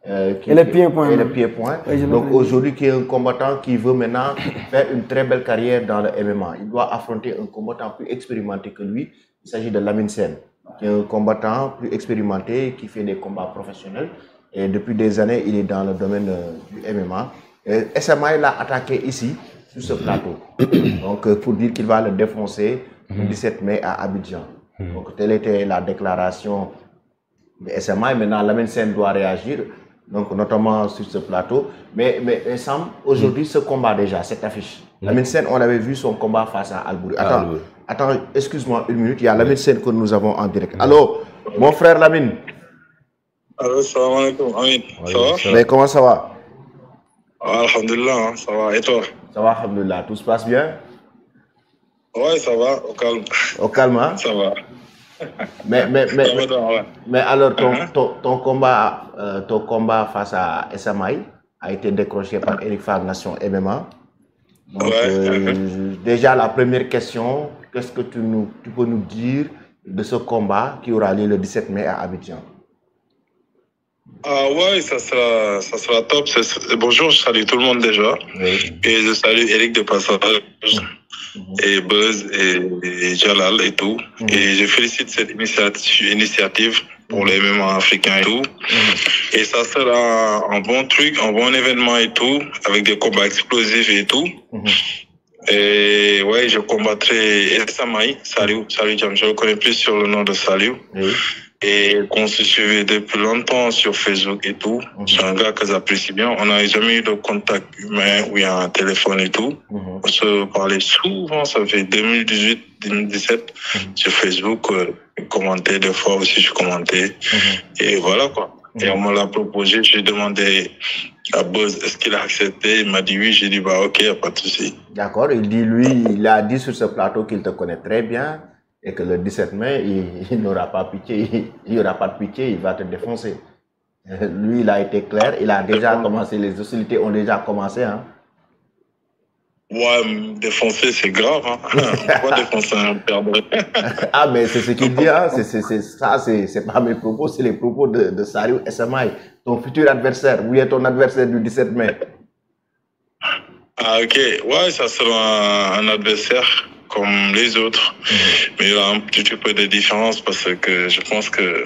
Et le pied-point. Et le pied-point. Donc aujourd'hui, qui est un combattant qui veut maintenant faire une très belle carrière dans le MMA. Il doit affronter un combattant plus expérimenté que lui. Il s'agit de Lamine Sène, qui est un combattant plus expérimenté, qui fait des combats professionnels. Et depuis des années, il est dans le domaine du MMA. Et SMA l'a attaqué ici, sur ce plateau. Donc pour dire qu'il va le défoncer le 17 mai à Abidjan. Donc telle était la déclaration de SMA. Et maintenant, Lamine Sène doit réagir. Donc, notamment sur ce plateau. Mais Sam, aujourd'hui, ce combat déjà, cette affiche. Lamine Sène, on avait vu son combat face à Albouri. Attends, excuse-moi une minute, il y a Lamine Sène que nous avons en direct. Allô, mon frère Lamine. Allô, salam alaikum, Amin. Ça va? Mais comment ça va? Alhamdulillah, ça va. Et toi? Ça va, alhamdulillah. Tout se passe bien? Ouais, ça va, au calme. Au calme, hein? Ça va. Mais alors, ton combat face à Esamaï a été décroché par Eric Favre Nation MMA. Donc, déjà, la première question, qu'est-ce que tu peux nous dire de ce combat qui aura lieu le 17 mai à Abidjan? Ah ouais, ça sera top. Bonjour, je salue tout le monde déjà. Oui. Et je salue Eric de passage. Et Buzz et Jalal et tout. Et je félicite cette initiative pour les MMA africains et tout. Et ça sera un bon truc, un bon événement et tout, avec des combats explosifs et tout. Et ouais, je combattrai Samaï, Saliou, Jam. Je le connais plus sur le nom de Saliou. Et qu'on se suivait depuis longtemps sur Facebook et tout. C'est un gars que j'apprécie bien. On n'a jamais eu de contact humain où il y a un téléphone et tout. On se parlait souvent, ça fait 2018-2017 sur Facebook. Commentais, des fois aussi je commentais. Et voilà quoi. Et on me l'a proposé, j'ai demandé à Buzz est-ce qu'il a accepté. Il m'a dit oui, j'ai dit bah ok, y a pas de souci. D'accord, il a dit sur ce plateau qu'il te connaît très bien. Et que le 17 mai, il n'aura pas pitié, il n'y aura pas de pitié, il va te défoncer. Lui, il a été clair, il a déjà commencé, les hostilités ont déjà commencé. Hein. Ouais, défoncer, c'est grave. Hein. Pourquoi défoncer un perdre? Ah, mais c'est ce qu'il dit, hein. C'est pas mes propos, c'est les propos de Saliou Esamaï, ton futur adversaire. Où est ton adversaire du 17 mai? Ah, ok. Ouais, ça sera un adversaire comme les autres. Mais il y a un petit peu de différence parce que je pense que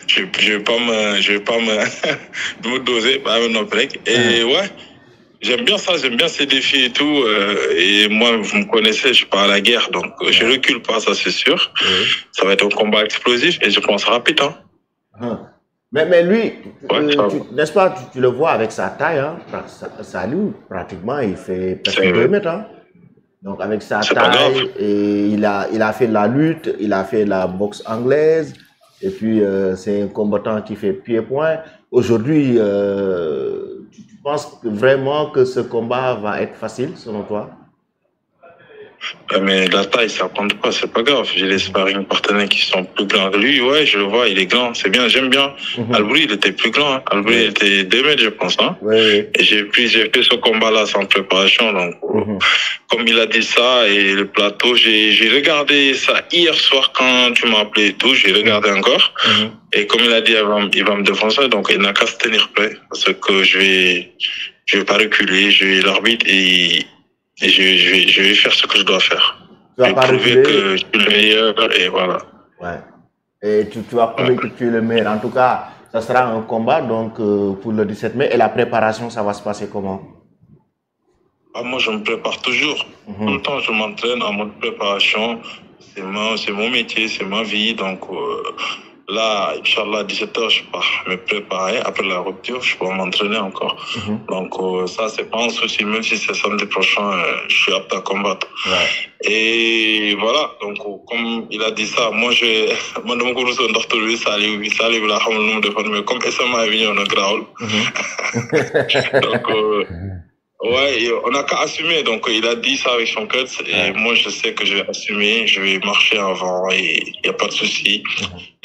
je vais pas me doser par un autre mec. Et ouais, j'aime bien ça, j'aime bien ces défis et tout. Et moi, vous me connaissez, je pars à la guerre, donc je recule pas, ça c'est sûr. Ça va être un combat explosif et je pense rapide. Hein. Mais lui, n'est-ce pas, tu le vois avec sa taille, hein? Saliou, pratiquement, il fait presque 2 mètres. Hein? Donc avec sa taille, et il a fait la lutte, il a fait la boxe anglaise, et puis c'est un combattant qui fait pied-point. Aujourd'hui, tu penses vraiment que ce combat va être facile, selon toi? Mais la taille, ça compte pas, c'est pas grave. J'ai des sparring partenaires qui sont plus grands que lui. Ouais, je le vois, il est grand, c'est bien, j'aime bien. Albouri, il était plus grand. Hein. Albouri, il était 2 mètres, je pense. Hein. Et j'ai fait ce combat-là sans préparation. Donc, comme il a dit ça, et le plateau, j'ai regardé ça hier soir quand tu m'as appelé et tout. J'ai regardé encore. Et comme il a dit, il va me défoncer. Donc, il n'a qu'à se tenir prêt. Parce que je vais pas reculer. Je vais l'arbitre et je vais faire ce que je dois faire. Tu vas pas prouver que je suis le meilleur et voilà. Ouais. Et tu vas prouver que tu es le meilleur. En tout cas, ça sera un combat donc pour le 17 mai. Et la préparation, ça va se passer comment? Ah, moi, je me prépare toujours. Tout le temps, je m'entraîne en mode préparation. C'est mon métier, c'est ma vie. Donc là, Inch'Allah, à 17h, je pars me préparer. Après la rupture, je peux m'entraîner encore. Donc ça, c'est pas un souci. Même si c'est samedi prochain, je suis apte à combattre. Et voilà. Donc, comme il a dit ça, moi, moi, de mon coup, je suis Saliou, mais comme SMA est venu, on a graul. Donc, ouais, on n'a qu'à assumer. Donc, il a dit ça avec son cœur. Et moi, je sais que je vais assumer. Je vais marcher avant et il n'y a pas de souci.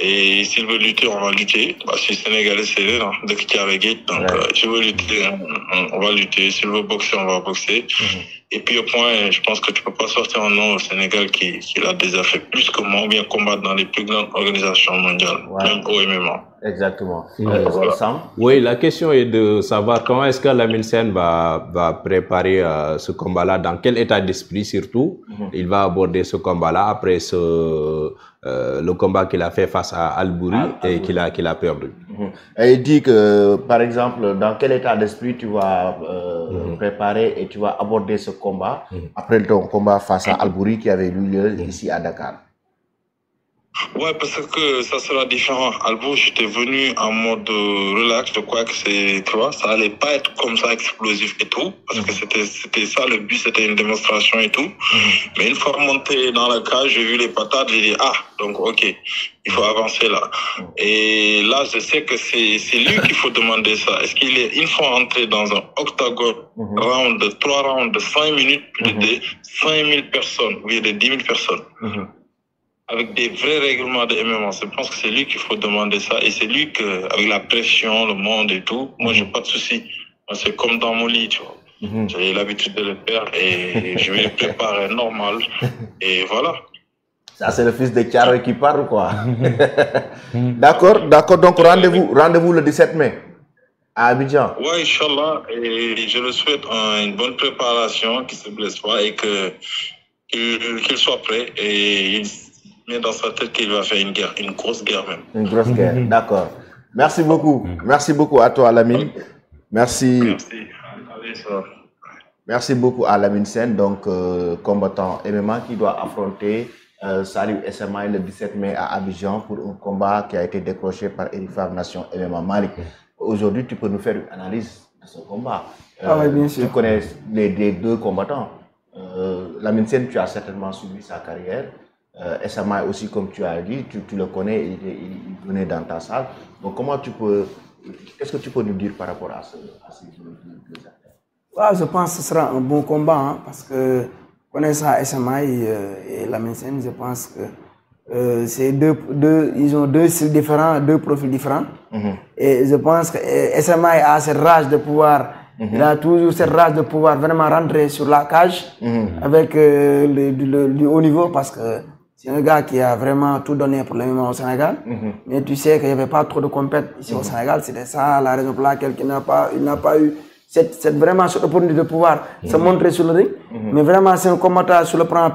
Et s'il veut lutter, on va lutter. Bah, si Sénégalais, c'est là, dès qu'il y a avec Gate. Donc, je veux lutter, on va lutter. S'il veut boxer, on va boxer. Et puis, au point, je pense que tu peux pas sortir un nom au Sénégal qui a déjà fait plus que moi, ou bien combattre dans les plus grandes organisations mondiales, même au MMA. Exactement. Voilà. Oui, la question est de savoir comment est-ce que Lamine Sène va préparer ce combat-là, dans quel état d'esprit surtout il va aborder ce combat-là après le combat qu'il a fait face à Albouri et qu'il a perdu. Et il dit que, par exemple, dans quel état d'esprit tu vas préparer et tu vas aborder ce combat après ton combat face à Albouri qui avait eu lieu ici à Dakar. Ouais, parce que ça sera différent. Albouri, j'étais venu en mode relax, je crois que ça allait pas être comme ça explosif et tout, parce que c'était ça le but, c'était une démonstration et tout. Mais une fois monté dans la cage, j'ai vu les patates, j'ai dit donc ok, il faut avancer là. Et là, je sais que c'est lui qu'il faut demander ça. Est-ce qu'il est une fois entré dans un octagone round de 3 rounds de 5 minutes, plus de 5000 personnes, ou bien de 10 000 personnes. Avec des vrais règlements de MMA, je pense que c'est lui qu'il faut demander ça. Et c'est lui que, avec la pression, le monde et tout, moi, j'ai pas de souci. C'est comme dans mon lit, tu vois. J'ai l'habitude de le faire et je vais le préparer normal. Et voilà. Ça, c'est le fils de Thiaroye qui parle, quoi. D'accord. Donc, rendez-vous le 17 mai à Abidjan. Ouais, Inch'Allah. Et je le souhaite une bonne préparation, qu'il se blesse pas et qu'il soit prêt. Et mais dans sa tête qu'il va faire une guerre, une grosse guerre même. Une grosse guerre, d'accord. Merci beaucoup. Merci beaucoup à toi, Lamine. Merci. Merci beaucoup à Lamine Sène, donc combattant MMA qui doit affronter Salif SMA le 17 mai à Abidjan pour un combat qui a été décroché par Eric Favre Nation MMA Malik. Aujourd'hui, tu peux nous faire une analyse de ce combat. Oui, bien sûr. Tu connais les deux combattants. Lamine Sène, tu as certainement suivi sa carrière. SMA aussi, comme tu as dit, tu le connais, il venait dans ta salle. Donc, qu'est-ce que tu peux nous dire par rapport à ces deux affaires? Je pense que ce sera un bon combat, parce que connaissant SMA et Lamine Sène, je pense que c'est ils ont deux styles différents, deux profils différents. Et je pense que SMA a cette rage de pouvoir, il a toujours cette rage de pouvoir vraiment rentrer sur la cage avec du haut niveau, parce que c'est un gars qui a vraiment tout donné pour le MMA au Sénégal. Mais tu sais qu'il n'y avait pas trop de compétition ici au Sénégal. C'était ça la raison pour laquelle il n'a pas eu cette opportunité de pouvoir se montrer sur le ring. Mais vraiment, c'est un combattant sur le plan